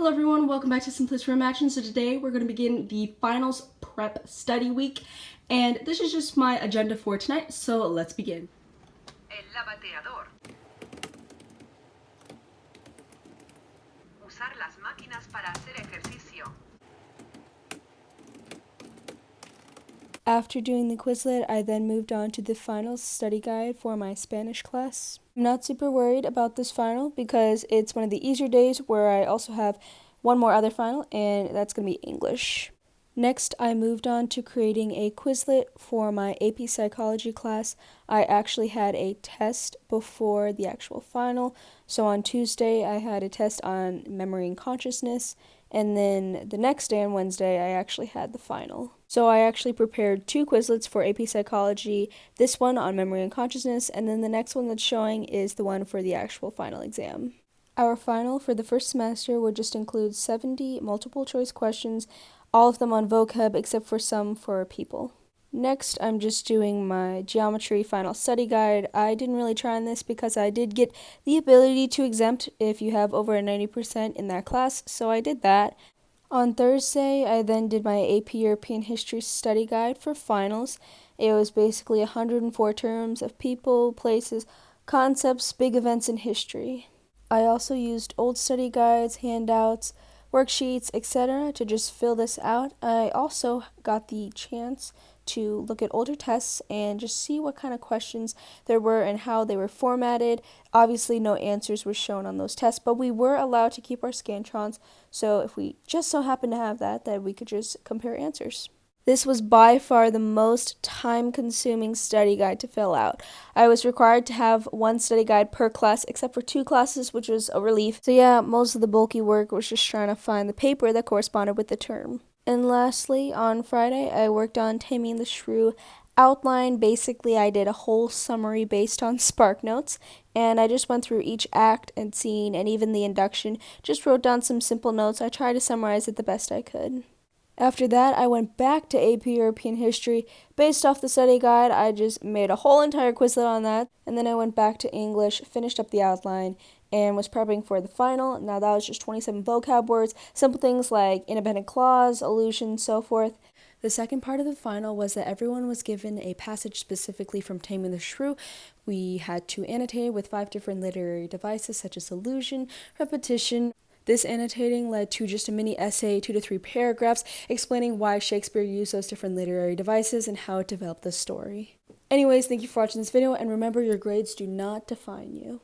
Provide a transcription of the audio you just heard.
Hello everyone, welcome back to Simplicity Reimagined. So today we're going to begin the finals prep study week, and this is just my agenda for tonight, so let's begin. El lavateador. Usar las máquinas para hacer ejercicio. After doing the Quizlet, I then moved on to the finals study guide for my Spanish class. I'm not super worried about this final because it's one of the easier days where I also have one more other final, and that's going to be English. Next, I moved on to creating a Quizlet for my AP Psychology class. I actually had a test before the actual final. So on Tuesday, I had a test on memory and consciousness, and then the next day on Wednesday, I actually had the final. So I actually prepared two Quizlets for AP Psychology, this one on memory and consciousness, and then the next one that's showing is the one for the actual final exam. Our final for the first semester would just include 70 multiple choice questions, all of them on vocab except for some for people. Next, I'm just doing my geometry final study guide. I didn't really try on this because I did get the ability to exempt if you have over a 90% in that class, so I did that. On Thursday, I then did my AP European History study guide for finals. It was basically 104 terms of people, places, concepts, big events in history. I also used old study guides, handouts, worksheets, etc. to just fill this out. I also got the chance to look at older tests and just see what kind of questions there were and how they were formatted. Obviously, no answers were shown on those tests, but we were allowed to keep our Scantrons, so if we just so happen to have that, then we could just compare answers. This was by far the most time-consuming study guide to fill out. I was required to have one study guide per class, except for two classes, which was a relief. So yeah, most of the bulky work was just trying to find the paper that corresponded with the term. And lastly, on Friday, I worked on Taming the Shrew outline. Basically, I did a whole summary based on Spark Notes, and I just went through each act and scene and even the induction, just wrote down some simple notes. I tried to summarize it the best I could. After that, I went back to AP European History. Based off the study guide, I just made a whole entire Quizlet on that, and then I went back to English, finished up the outline, and was prepping for the final. Now that was just 27 vocab words, simple things like independent clause, allusion, so forth. The second part of the final was that everyone was given a passage specifically from Taming the Shrew. We had to annotate with 5 different literary devices such as allusion, repetition. This annotating led to just a mini essay, 2 to 3 paragraphs, explaining why Shakespeare used those different literary devices and how it developed the story. Anyways, thank you for watching this video, and remember, your grades do not define you.